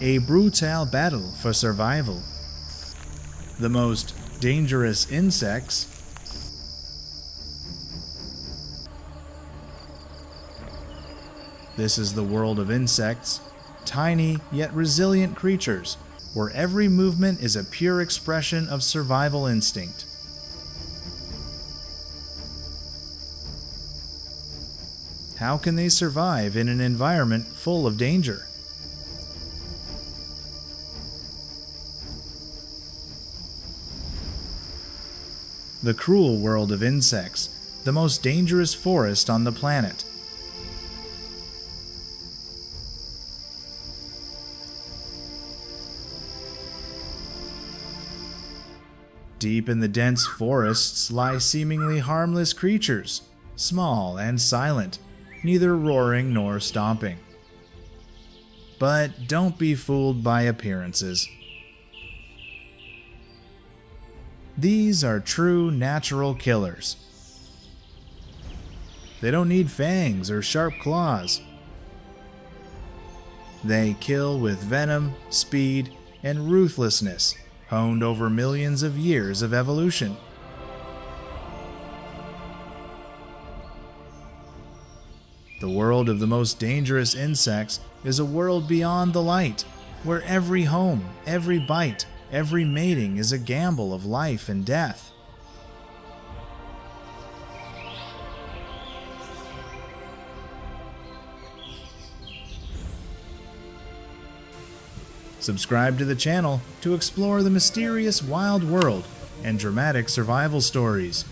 a brutal battle for survival. The most dangerous insects. This is the world of insects, tiny yet resilient creatures, where every movement is a pure expression of survival instinct. How can they survive in an environment full of danger? The cruel world of insects, the most dangerous forest on the planet. Deep in the dense forests lie seemingly harmless creatures, small and silent, neither roaring nor stomping. But don't be fooled by appearances. These are true natural killers. They don't need fangs or sharp claws. They kill with venom, speed, and ruthlessness, honed over millions of years of evolution. The world of the most dangerous insects is a world beyond the light, where every home, every bite, every mating is a gamble of life and death. Subscribe to the channel to explore the mysterious wild world and dramatic survival stories.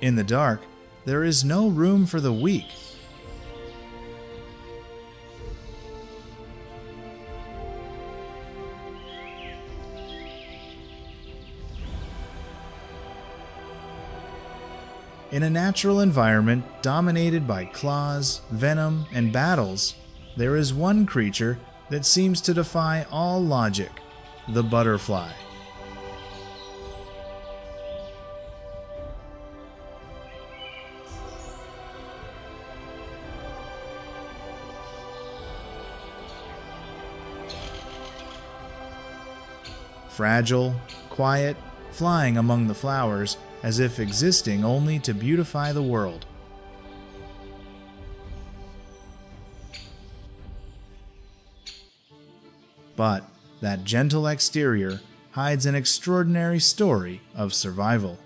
In the dark, there is no room for the weak. In a natural environment dominated by claws, venom, and battles, there is one creature that seems to defy all logic: the butterfly. Fragile, quiet, flying among the flowers as if existing only to beautify the world. But that gentle exterior hides an extraordinary story of survival.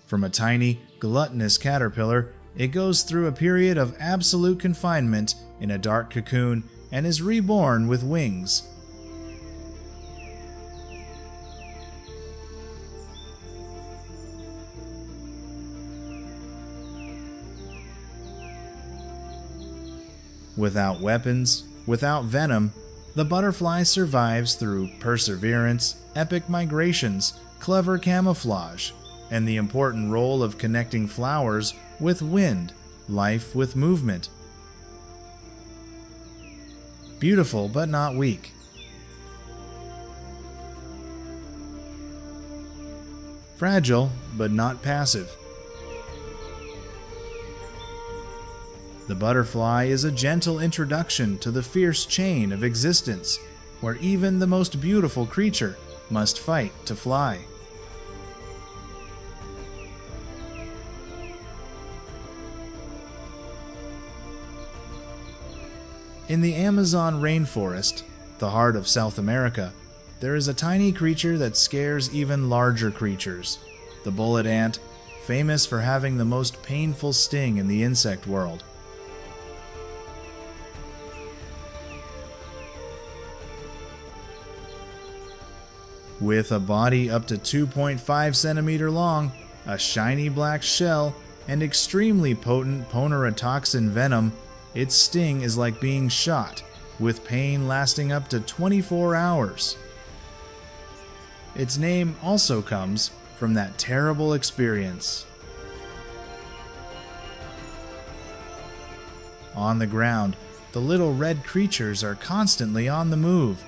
From a tiny, gluttonous caterpillar, it goes through a period of absolute confinement in a dark cocoon and is reborn with wings. Without weapons, without venom, the butterfly survives through perseverance, epic migrations, clever camouflage, and the important role of connecting flowers with wind, life with movement. Beautiful but not weak. Fragile but not passive. The butterfly is a gentle introduction to the fierce chain of existence, where even the most beautiful creature must fight to fly. In the Amazon rainforest, the heart of South America, there is a tiny creature that scares even larger creatures: the bullet ant, famous for having the most painful sting in the insect world. With a body up to 2.5 centimeters long, a shiny black shell, and extremely potent ponerotoxin venom, its sting is like being shot, with pain lasting up to 24 hours. Its name also comes from that terrible experience. On the ground, the little red creatures are constantly on the move.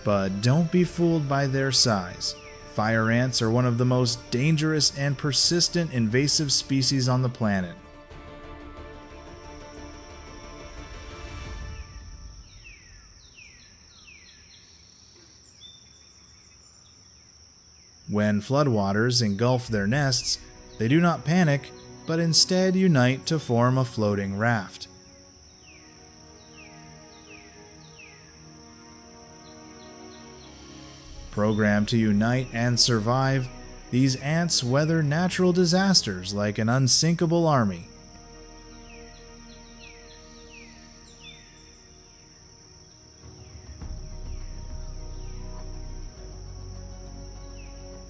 But don't be fooled by their size. Fire ants are one of the most dangerous and persistent invasive species on the planet. When floodwaters engulf their nests, they do not panic, but instead unite to form a floating raft. Programmed to unite and survive, these ants weather natural disasters like an unsinkable army.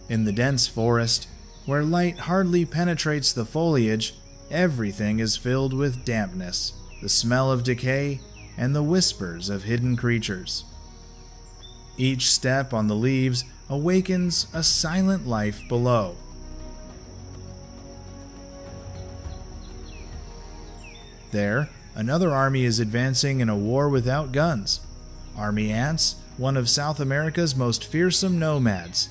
In the dense forest, where light hardly penetrates the foliage, everything is filled with dampness, the smell of decay, and the whispers of hidden creatures. Each step on the leaves awakens a silent life below. There, another army is advancing in a war without guns. Army ants, one of South America's most fearsome nomads.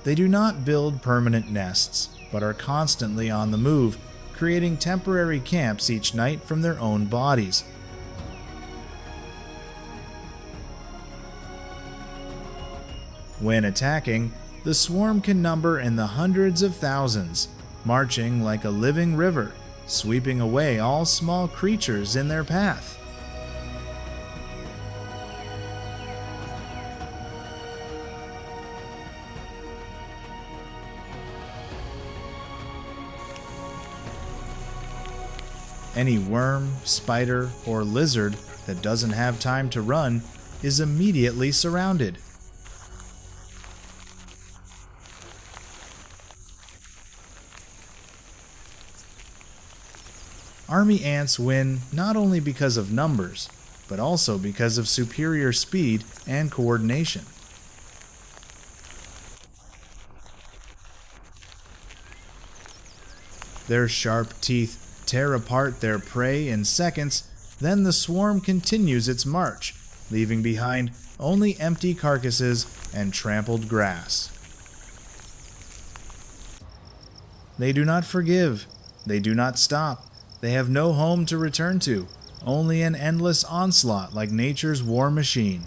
They do not build permanent nests, but are constantly on the move, creating temporary camps each night from their own bodies. When attacking, the swarm can number in the hundreds of thousands, marching like a living river, sweeping away all small creatures in their path. Any worm, spider, or lizard that doesn't have time to run is immediately surrounded. Army ants win not only because of numbers, but also because of superior speed and coordination. Their sharp teeth tear apart their prey in seconds, then the swarm continues its march, leaving behind only empty carcasses and trampled grass. They do not forgive, they do not stop, they have no home to return to, only an endless onslaught like nature's war machine.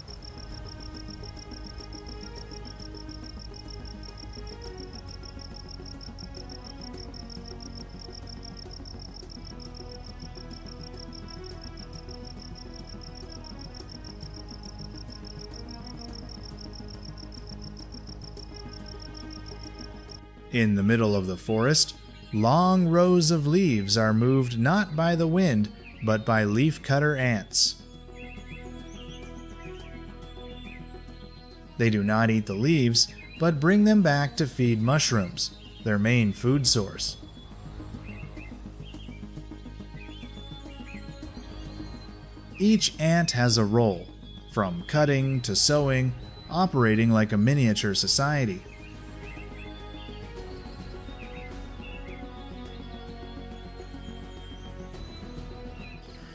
In the middle of the forest, long rows of leaves are moved not by the wind, but by leafcutter ants. They do not eat the leaves, but bring them back to feed mushrooms, their main food source. Each ant has a role, from cutting to sewing, operating like a miniature society.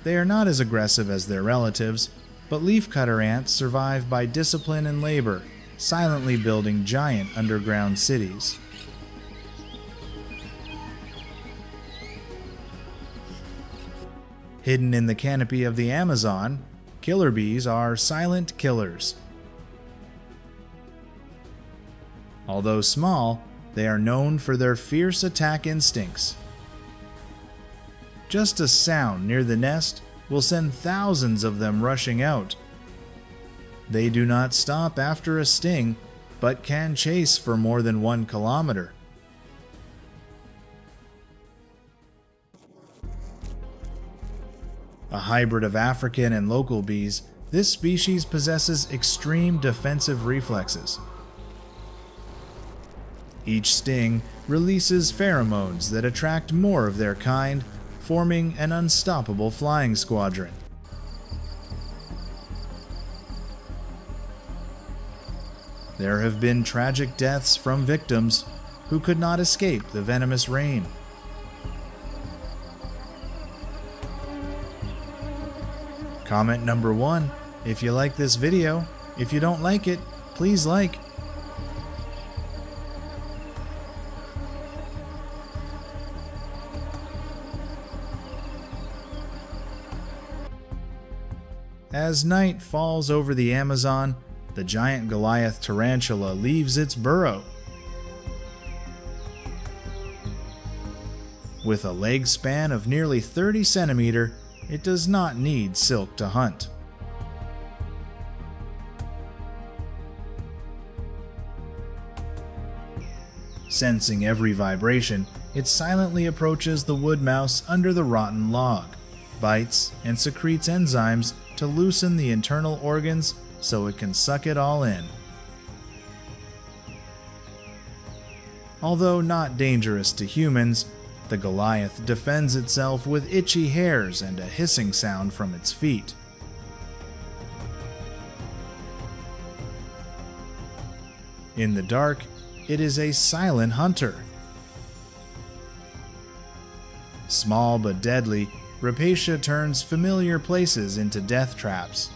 They are not as aggressive as their relatives, but leafcutter ants survive by discipline and labor, silently building giant underground cities. Hidden in the canopy of the Amazon, killer bees are silent killers. Although small, they are known for their fierce attack instincts. Just a sound near the nest will send thousands of them rushing out. They do not stop after a sting, but can chase for more than 1 kilometer. A hybrid of African and local bees, this species possesses extreme defensive reflexes. Each sting releases pheromones that attract more of their kind, forming an unstoppable flying squadron. There have been tragic deaths from victims who could not escape the venomous rain. Comment number 1 if you like this video. If you don't like it, please like. As night falls over the Amazon, the giant Goliath tarantula leaves its burrow. With a leg span of nearly 30 centimeters, it does not need silk to hunt. Sensing every vibration, it silently approaches the wood mouse under the rotten log, bites, and secretes enzymes to loosen the internal organs so it can suck it all in. Although not dangerous to humans, the Goliath defends itself with itchy hairs and a hissing sound from its feet. In the dark, it is a silent hunter. Small but deadly, Rapacia turns familiar places into death traps.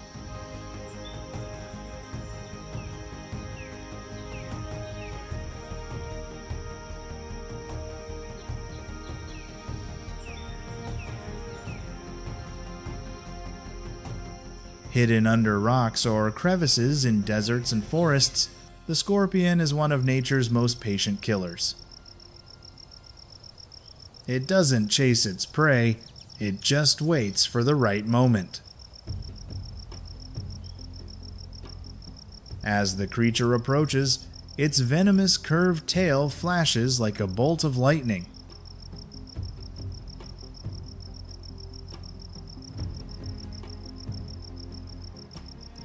Hidden under rocks or crevices in deserts and forests, the scorpion is one of nature's most patient killers. It doesn't chase its prey, it just waits for the right moment. As the creature approaches, its venomous curved tail flashes like a bolt of lightning.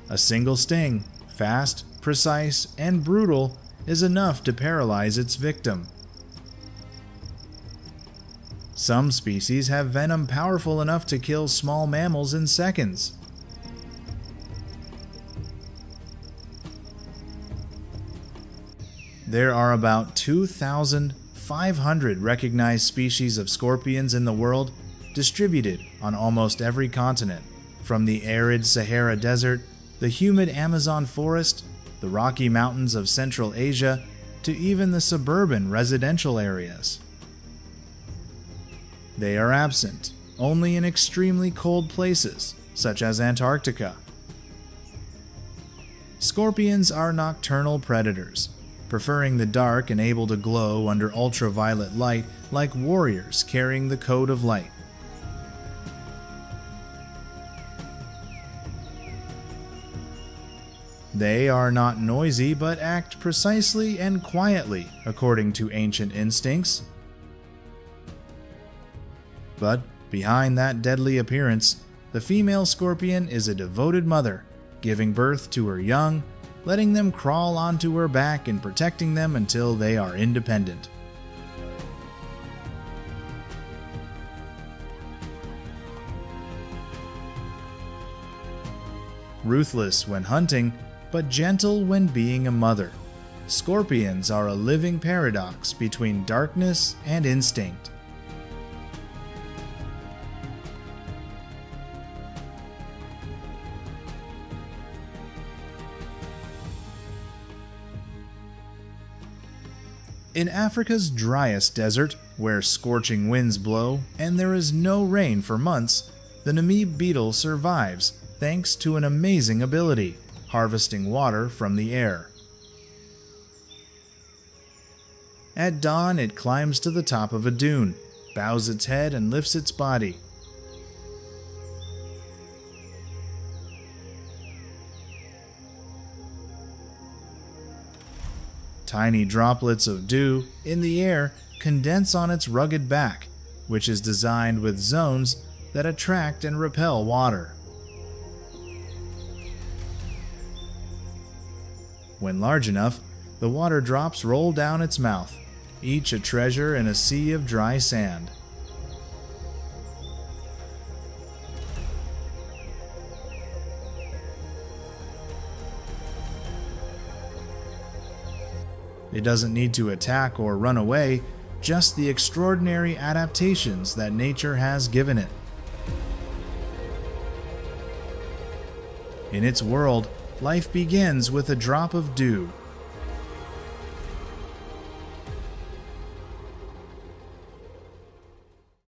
A single sting, fast, precise, and brutal, is enough to paralyze its victim. Some species have venom powerful enough to kill small mammals in seconds. There are about 2,500 recognized species of scorpions in the world, distributed on almost every continent, from the arid Sahara Desert, the humid Amazon forest, the Rocky Mountains of Central Asia, to even the suburban residential areas. They are absent only in extremely cold places, such as Antarctica. Scorpions are nocturnal predators, preferring the dark and able to glow under ultraviolet light like warriors carrying the code of light. They are not noisy but act precisely and quietly according to ancient instincts. But behind that deadly appearance, the female scorpion is a devoted mother, giving birth to her young, letting them crawl onto her back and protecting them until they are independent. Ruthless when hunting, but gentle when being a mother, scorpions are a living paradox between darkness and instinct. In Africa's driest desert, where scorching winds blow and there is no rain for months, the Namib beetle survives thanks to an amazing ability: harvesting water from the air. At dawn, it climbs to the top of a dune, bows its head and lifts its body. Tiny droplets of dew in the air condense on its rugged back, which is designed with zones that attract and repel water. When large enough, The water drops roll down its mouth, each a treasure in a sea of dry sand. It doesn't need to attack or run away, just the extraordinary adaptations that nature has given it. In its world, life begins with a drop of dew,